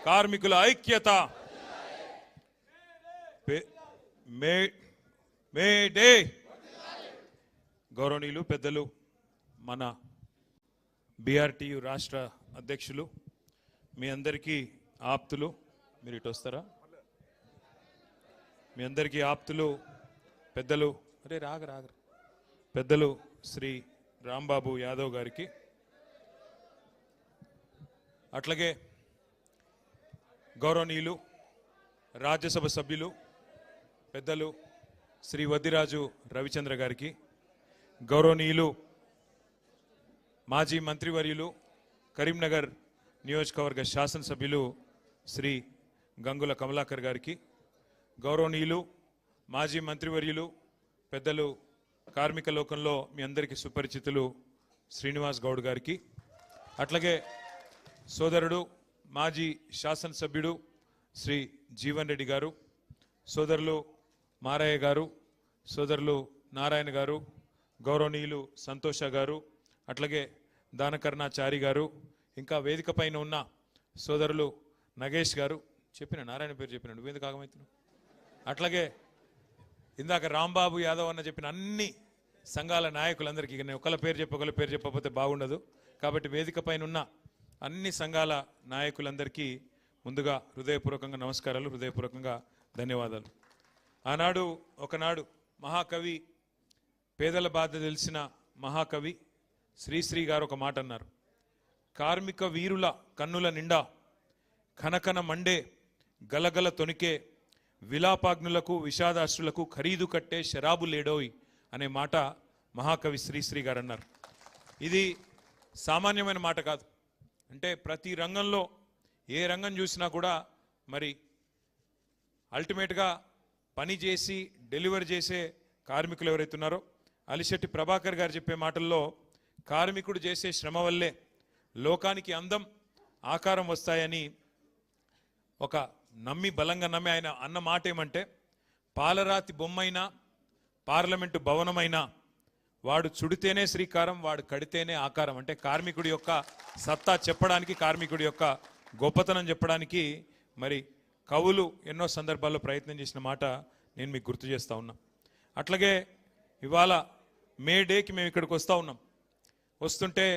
కార్మికుల ఐక్యత మే డే గౌరవనీయులు పెద్దలు మన బీఆర్టీయు రాష్ట్ర అధ్యక్షులు మీ అందరికీ ఆప్తులు మీరు ఇటు వస్తారా మీ అందరికీ ఆప్తులు పెద్దలు పెద్దలు శ్రీ రాంబాబు యాదవ్ గారికి అట్లాగే గౌరవనీయులు రాజ్యసభ సభ్యులు పెద్దలు శ్రీ వద్దిరాజు రవిచంద్ర గారికి గౌరవనీయులు మాజీ మంత్రివర్యులు కరీంనగర్ నియోజకవర్గ శాసనసభ్యులు శ్రీ గంగుల కమలాకర్ గారికి గౌరవనీయులు మాజీ మంత్రివర్యులు పెద్దలు కార్మిక లోకంలో మీ అందరికీ సుపరిచితులు శ్రీనివాస్ గౌడ్ గారికి అట్లాగే సోదరుడు మాజీ శాసనసభ్యుడు శ్రీ జీవన్ రెడ్డి గారు సోదరులు మారయ్య గారు సోదరులు నారాయణ గారు గౌరవనీయులు సంతోష గారు అట్లాగే దానకర్ణాచారి గారు ఇంకా వేదిక పైన ఉన్న సోదరులు నగేష్ గారు చెప్పిన నారాయణ పేరు చెప్పిన నువ్వేందుకు ఆగమవుతున్నావు అట్లాగే ఇందాక రాంబాబు యాదవ్ అన్న చెప్పిన అన్ని సంఘాల నాయకులందరికీ నేను ఒకళ్ళ పేరు చెప్పకపోతే బాగుండదు కాబట్టి వేదిక పైన ఉన్న అన్ని సంఘాల నాయకులందరికీ ముందుగా హృదయపూర్వకంగా నమస్కారాలు హృదయపూర్వకంగా ధన్యవాదాలు ఆనాడు ఒకనాడు మహాకవి పేదల బాధ తెలిసిన మహాకవి శ్రీశ్రీ గారు ఒక మాట అన్నారు కార్మిక వీరుల కన్నుల నిండా కనకన మండే గలగల తొనికే విలాపాగ్నులకు విషాదాశ్రులకు ఖరీదు కట్టే శరాబు లేడోయ్ అనే మాట మహాకవి శ్రీశ్రీ గారు అన్నారు ఇది సామాన్యమైన మాట కాదు అంటే ప్రతి రంగంలో ఏ రంగం చూసినా కూడా మరి అల్టిమేట్గా పని చేసి డెలివరీ చేసే కార్మికులు ఎవరైతే ఉన్నారో అలిశెట్టి ప్రభాకర్ గారు చెప్పే మాటల్లో కార్మికుడు చేసే శ్రమ వల్లే లోకానికి అందం ఆకారం వస్తాయని ఒక బలంగా నమ్మి ఆయన అన్న మాట ఏమంటే పాలరాతి బొమ్మైనా పార్లమెంటు భవనమైనా వాడు చుడితేనే శ్రీకారం వాడు కడితేనే ఆకారం అంటే కార్మికుడి యొక్క సత్తా చెప్పడానికి కార్మికుడి యొక్క గొప్పతనం చెప్పడానికి మరి కవులు ఎన్నో సందర్భాల్లో ప్రయత్నం చేసిన మాట నేను మీకు గుర్తు చేస్తూ ఉన్నా అట్లాగే ఇవాళ మే డేకి మేము ఇక్కడికి వస్తూ ఉన్నాం వస్తుంటే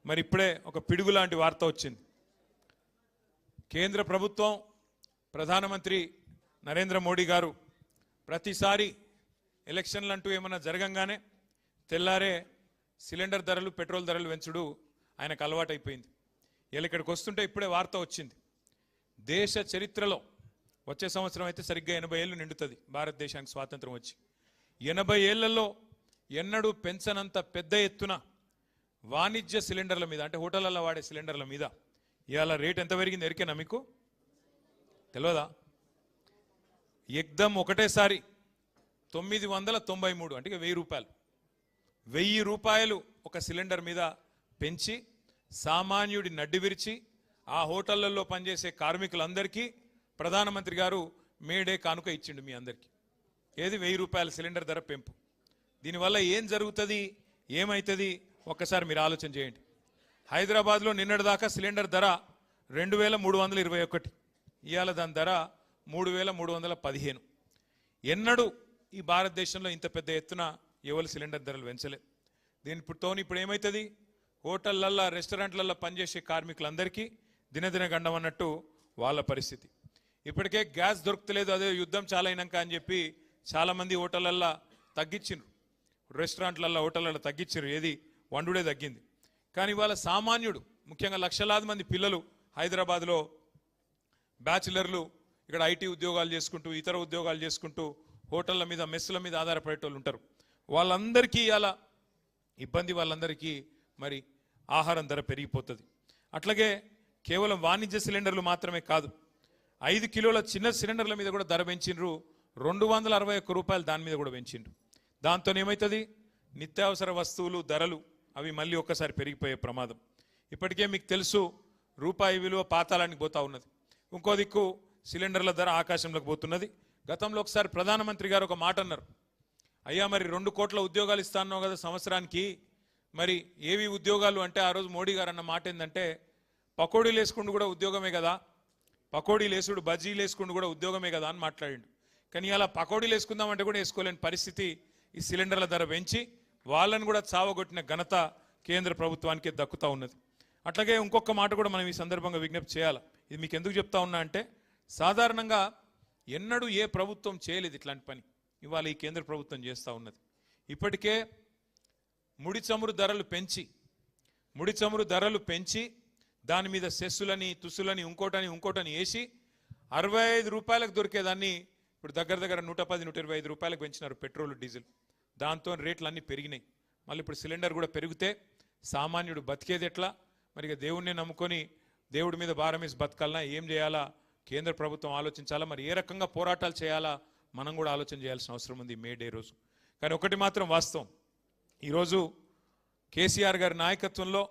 మరి ఇప్పుడే ఒక పిడుగు లాంటి వార్త వచ్చింది కేంద్ర ప్రభుత్వం ప్రధానమంత్రి నరేంద్ర మోడీ గారు ప్రతిసారి ఎలక్షన్లు అంటూ ఏమన్నా జరగంగానే తెల్లారే సిలిండర్ ధరలు పెట్రోల్ ధరలు పెంచుడు ఆయనకు అలవాటైపోయింది ఇలా ఇక్కడికి వస్తుంటే ఇప్పుడే వార్త వచ్చింది దేశ చరిత్రలో వచ్చే సంవత్సరం అయితే సరిగ్గా 80 ఏళ్ళు నిండుతుంది భారతదేశానికి స్వాతంత్రం వచ్చి 80 ఏళ్లలో ఎన్నడూ పెంచనంత పెద్ద ఎత్తున వాణిజ్య సిలిండర్ల మీద అంటే హోటళ్లలో వాడే సిలిండర్ల మీద ఇవాళ రేట్ ఎంత పెరిగింది ఎరికేనా మీకు తెలియదా ఎగ్దం ఒకటేసారి 993 అంటే 1000 రూపాయలు 1000 రూపాయలు ఒక సిలిండర్ మీద పెంచి సామాన్యుడి నడ్డి విరిచి ఆ హోటళ్లలో పనిచేసే కార్మికులందరికీ ప్రధానమంత్రి గారు మేడే కానుక ఇచ్చిండు మీ అందరికీ ఏది 1000 రూపాయల సిలిండర్ ధర పెంపు దీనివల్ల ఏం జరుగుతుంది ఏమవుతుంది ఒక్కసారి మీరు ఆలోచన చేయండి హైదరాబాద్లో నిన్నటిదాకా సిలిండర్ ధర 2321 ఇవాళ దాని ధర 3315 ఎన్నడూ ఈ భారతదేశంలో ఇంత పెద్ద ఎత్తున ఎవరు సిలిండర్ ధరలు పెంచలే దీనితో ఇప్పుడు ఏమవుతుంది హోటళ్లల్లో రెస్టారెంట్లలో పనిచేసే కార్మికులందరికీ దినదిన గండం అన్నట్టు వాళ్ళ పరిస్థితి ఇప్పటికే గ్యాస్ దొరుకుతలేదు అదే యుద్ధం చాలా అయినాక అని చెప్పి చాలామంది హోటళ్లల్లో తగ్గించిండ్రు రెస్టారెంట్లలో హోటళ్లలో తగ్గించారు ఏది వండుడే తగ్గింది కానీ వాళ్ళ సామాన్యుడు ముఖ్యంగా లక్షలాది మంది పిల్లలు హైదరాబాద్లో బ్యాచిలర్లు ఇక్కడ ఐటీ ఉద్యోగాలు చేసుకుంటూ ఇతర ఉద్యోగాలు చేసుకుంటూ హోటళ్ల మీద మెస్సుల మీద ఆధారపడేటోళ్ళు ఉంటారు వాళ్ళందరికీ అలా ఇబ్బంది వాళ్ళందరికీ మరి ఆహారం ధర పెరిగిపోతుంది అట్లాగే కేవలం వాణిజ్య సిలిండర్లు మాత్రమే కాదు 5 కిలోల చిన్న సిలిండర్ల మీద కూడా ధర పెంచిండ్రు 261 రూపాయలు దాని మీద కూడా పెంచిండ్రు దాంతో ఏమవుతుంది నిత్యావసర వస్తువులు ధరలు అవి మళ్ళీ ఒక్కసారి పెరిగిపోయే ప్రమాదం ఇప్పటికే మీకు తెలుసు రూపాయి విలువ పాతాళానికి పోతా ఉన్నది ఇంకో దిక్కు సిలిండర్ల ధర ఆకాశంలోకి పోతున్నది గతంలో ఒకసారి ప్రధానమంత్రి గారు ఒక మాట అన్నారు అయ్యా మరి 2 కోట్ల ఉద్యోగాలు ఇస్తాను కదా సంవత్సరానికి మరి ఏవి ఉద్యోగాలు అంటే ఆ రోజు మోడీ గారు అన్న మాట ఏంటంటే పకోడీలు వేసుకుంటూ కూడా ఉద్యోగమే కదా, పకోడీలు వేసుడు బజ్జీలు వేసుకుంటూ కూడా ఉద్యోగమే కదా అని మాట్లాడిండు. కానీ అలా పకోడీలు వేసుకుందామంటే కూడా వేసుకోలేని పరిస్థితి ఈ సిలిండర్ల ధర పెంచి వాళ్ళని కూడా చావగొట్టిన ఘనత కేంద్ర ప్రభుత్వానికి దక్కుతూ ఉన్నది. అట్లాగే ఇంకొక మాట కూడా మనం ఈ సందర్భంగా విజ్ఞప్తి చేయాలి. ఇది మీకు ఎందుకు చెప్తా ఉన్నా అంటే, సాధారణంగా ఎన్నడూ ఏ ప్రభుత్వం చేయలేదు ఇట్లాంటి పని. ఇవాళ ఈ కేంద్ర ప్రభుత్వం చేస్తూ ఉన్నది. ఇప్పటికే ముడి చమురు ధరలు పెంచి దాని మీద సెస్సులని తుస్సులని ఇంకోటని వేసి 65 రూపాయలకు దొరికేదాన్ని ఇప్పుడు దగ్గర 110-125 రూపాయలకు పెంచినారు పెట్రోల్ డీజిల్. దాంతో రేట్లు అన్నీ పెరిగినాయి. మళ్ళీ ఇప్పుడు సిలిండర్ కూడా పెరిగితే సామాన్యుడు బతికేది ఎట్లా? మరి దేవుణ్ణి నమ్ముకొని దేవుడి మీద భారం వేసి బతకాలన్నా ఏం చేయాలా కేంద్ర ప్రభుత్వం ఆలోచించాలా. మరి ఏ రకంగా పోరాటాలు చేయాలా మనం కూడా ఆలోచన చేయాల్సిన అవసరం ఉంది మే డే రోజు. కానీ ఒకటి మాత్రం వాస్తవం, ఈరోజు కేసీఆర్ గారి నాయకత్వంలో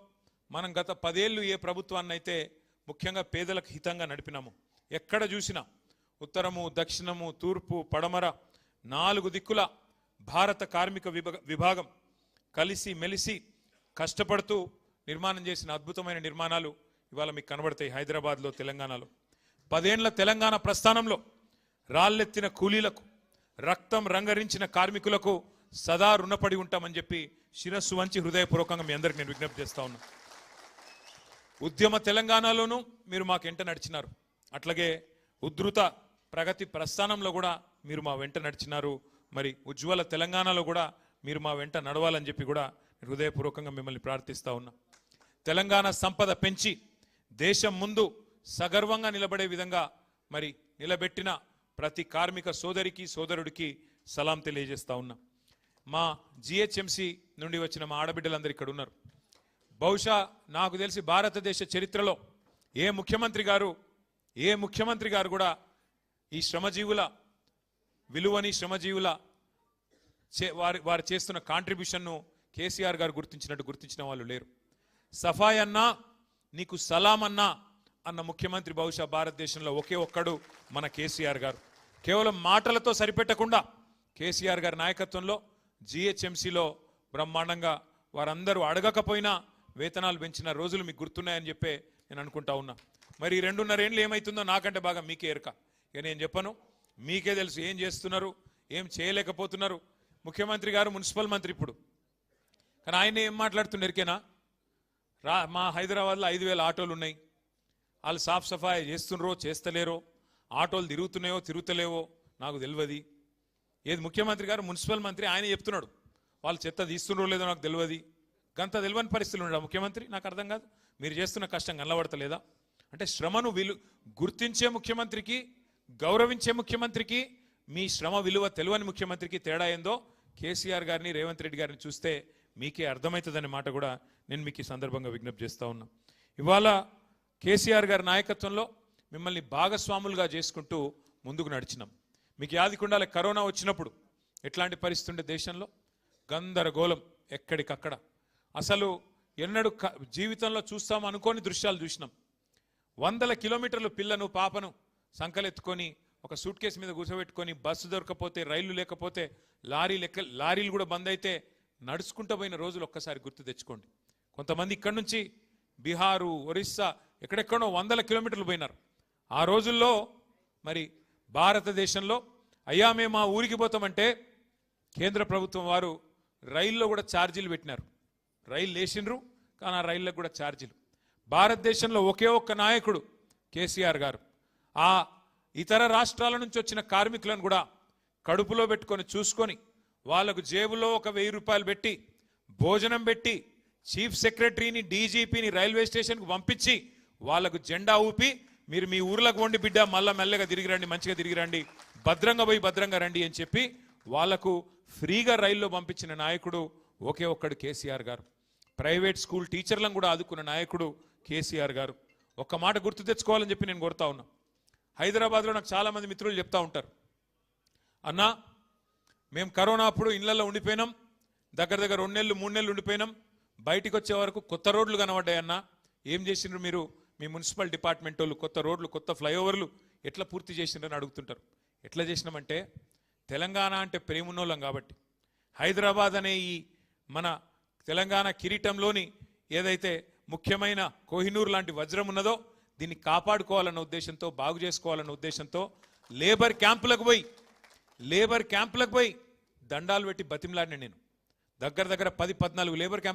మనం గత 10 ఏళ్ళు ఏ ప్రభుత్వాన్ని అయితే ముఖ్యంగా పేదలకు హితంగా నడిపినాము, ఎక్కడ చూసినా ఉత్తరము దక్షిణము తూర్పు పడమర 4 దిక్కుల భారత కార్మిక విభాగం కలిసి మెలిసి కష్టపడుతూ నిర్మాణం చేసిన అద్భుతమైన నిర్మాణాలు ఇవాళ మీకు కనబడతాయి. హైదరాబాద్లో, తెలంగాణలో 10 ఏళ్ల తెలంగాణ ప్రస్థానంలో రాళ్ళెత్తిన కూలీలకు, రక్తం రంగరించిన కార్మికులకు సదా రుణపడి ఉంటామని చెప్పి శిరస్సు వంచి హృదయపూర్వకంగా మీ అందరికి నేను విజ్ఞప్తి చేస్తా ఉన్నా. ఉద్యమ తెలంగాణలోనూ మీరు మాకు వెంట నడిచినారు, అట్లాగే ఉద్ధృత ప్రగతి ప్రస్థానంలో కూడా మీరు మా వెంట నడిచినారు. మరి ఉజ్వల తెలంగాణలో కూడా మీరు మా వెంట నడవాలని చెప్పి కూడా హృదయపూర్వకంగా మిమ్మల్ని ప్రార్థిస్తా ఉన్నా. తెలంగాణ సంపద పెంచి దేశం ముందు సగర్వంగా నిలబడే విధంగా మరి నిలబెట్టిన ప్రతి కార్మిక సోదరికి సోదరుడికి సలాం తెలియజేస్తా ఉన్నా. మా జిహెచ్ఎంసి నుండి వచ్చిన మా ఆడబిడ్డలందరూ ఇక్కడ ఉన్నారు. బహుశా నాకు తెలిసి భారతదేశ చరిత్రలో ఏ ముఖ్యమంత్రి గారు కూడా ఈ శ్రమజీవుల విలువని, శ్రమజీవుల వారు చేస్తున్న కాంట్రిబ్యూషన్ను కేసీఆర్ గారు గుర్తించిన వాళ్ళు లేరు. సఫాయి అన్నా నీకు సలాం అన్నా అన్న ముఖ్యమంత్రి బహుశా భారతదేశంలో ఒకే ఒక్కడు మన కేసీఆర్ గారు. కేవలం మాటలతో సరిపెట్టకుండా కేసీఆర్ గారి నాయకత్వంలో జిహెచ్ఎంసీలో బ్రహ్మాండంగా వారందరూ అడగకపోయినా వేతనాలు పెంచిన రోజులు మీకు గుర్తున్నాయని చెప్పే నేను అనుకుంటా ఉన్నా. మరి 2.5 ఏళ్ళు ఏమవుతుందో నాకంటే బాగా మీకే ఎరక. ఇక నేను చెప్పను, మీకే తెలుసు ఏం చేస్తున్నారు, ఏం చేయలేకపోతున్నారు. ముఖ్యమంత్రి గారు మున్సిపల్ మంత్రి ఇప్పుడు, కానీ ఆయన ఏం మాట్లాడుతున్నారు మా హైదరాబాద్లో 5,000 ఆటోలు ఉన్నాయి, వాళ్ళు సాఫ్ సఫాయి చేస్తున్నారో చేస్తలేరో, ఆటోలు తిరుగుతున్నాయో తిరుగుతలేవో నాకు తెలియదు. ఏది ముఖ్యమంత్రి గారు మున్సిపల్ మంత్రి ఆయన చెప్తున్నాడు వాళ్ళు చెత్త తీస్తున్నారో లేదో నాకు తెలియదు. గంత తెలియని పరిస్థితులు ఉన్నాడు ముఖ్యమంత్రి. నాకు అర్థం కాదు, మీరు చేస్తున్న కష్టం కనబడతలేదా? అంటే శ్రమను గుర్తించే ముఖ్యమంత్రికి, గౌరవించే ముఖ్యమంత్రికి, మీ శ్రమ విలువ తెలియని ముఖ్యమంత్రికి తేడా ఏందో కేసీఆర్ గారిని, రేవంత్ రెడ్డి గారిని చూస్తే మీకే అర్థమవుతుందనే మాట కూడా నేను మీకు ఈ సందర్భంగా విజ్ఞప్తి చేస్తూ ఉన్నా. ఇవాళ కేసీఆర్ గారి నాయకత్వంలో మిమ్మల్ని భాగస్వాములుగా చేసుకుంటూ ముందుకు నడిచినాం. మీకు యాదికుండాలి, కరోనా వచ్చినప్పుడు ఎట్లాంటి పరిస్థితి ఉండే దేశంలో, గందరగోళం ఎక్కడికక్కడ. అసలు ఎన్నడూ జీవితంలో చూస్తాం అనుకోని దృశ్యాలు చూసినాం. 100 కిలోమీటర్లు పిల్లను పాపను సంకలెత్తుకొని ఒక సూట్ కేసు మీద కూర్చోబెట్టుకొని, బస్సు దొరకపోతే, రైళ్లు లేకపోతే, లారీలు కూడా బంద్ అయితే నడుచుకుంటూ పోయిన రోజులు ఒక్కసారి గుర్తు తెచ్చుకోండి. కొంతమంది ఇక్కడి నుంచి బీహారు, ఒరిస్సా ఎక్కడెక్కడో 100 కిలోమీటర్లు పోయినారు. ఆ రోజుల్లో మరి భారతదేశంలో అయ్యా మేము మా ఊరికి పోతామంటే కేంద్ర ప్రభుత్వం వారు రైల్లో కూడా ఛార్జీలు పెట్టినారు. రైలు వేసిండ్రు, కానీ ఆ రైళ్ళకు కూడా ఛార్జీలు. భారతదేశంలో ఒకే ఒక్క నాయకుడు కేసీఆర్ గారు ఆ ఇతర రాష్ట్రాల నుంచి వచ్చిన కార్మికులను కూడా కడుపులో పెట్టుకొని చూసుకొని వాళ్లకు జేబులో ఒక 1000 రూపాయలు పెట్టి భోజనం పెట్టి చీఫ్ సెక్రటరీని, డీజీపీని రైల్వే స్టేషన్కు పంపించి వాళ్లకు జెండా ఊపి మీరు మీ ఊర్లకు వండి బిడ్డ మళ్ళా మెల్లగా తిరిగి రండి, మంచిగా తిరిగి రండి, భద్రంగా పోయి భద్రంగా రండి అని చెప్పి వాళ్లకు ఫ్రీగా రైల్లో పంపించిన నాయకుడు ఒకే ఒక్కడు కేసీఆర్ గారు. ప్రైవేట్ స్కూల్ టీచర్లను కూడా ఆదుకున్న నాయకుడు కేసీఆర్ గారు. ఒక్క మాట గుర్తు తెచ్చుకోవాలని చెప్పి నేను కోరుతా ఉన్నా. హైదరాబాద్లో నాకు చాలామంది మిత్రులు చెప్తా ఉంటారు, అన్నా మేము కరోనా అప్పుడు ఇళ్లలో ఉండిపోయినాం, దగ్గర 2 నెలలు 3 నెలలు ఉండిపోయినాం, బయటికి వచ్చే వరకు కొత్త రోడ్లు కనబడ్డాయన్నా, ఏం చేసిండ్రు మీరు, మీ మున్సిపల్ డిపార్ట్మెంట్ వాళ్ళు కొత్త రోడ్లు, కొత్త ఫ్లైఓవర్లు ఎట్లా పూర్తి చేసిండ్రని అడుగుతుంటారు. ఎట్లా చేసినామంటే తెలంగాణ అంటే ప్రేమున్నోళ్ళం కాబట్టి, హైదరాబాద్ అనే ఈ మన తెలంగాణ కిరీటంలోని ఏదైతే ముఖ్యమైన కోహినూర్ లాంటి వజ్రం ఉన్నదో దీన్ని కాపాడుకోవాలన్న ఉద్దేశంతో, బాగు చేసుకోవాలన్న ఉద్దేశంతో లేబర్ క్యాంపులకు పోయి దండాలు పెట్టి బతిమలాడిన నేను. దగ్గర 10-14 లేబర్ క్యాంప్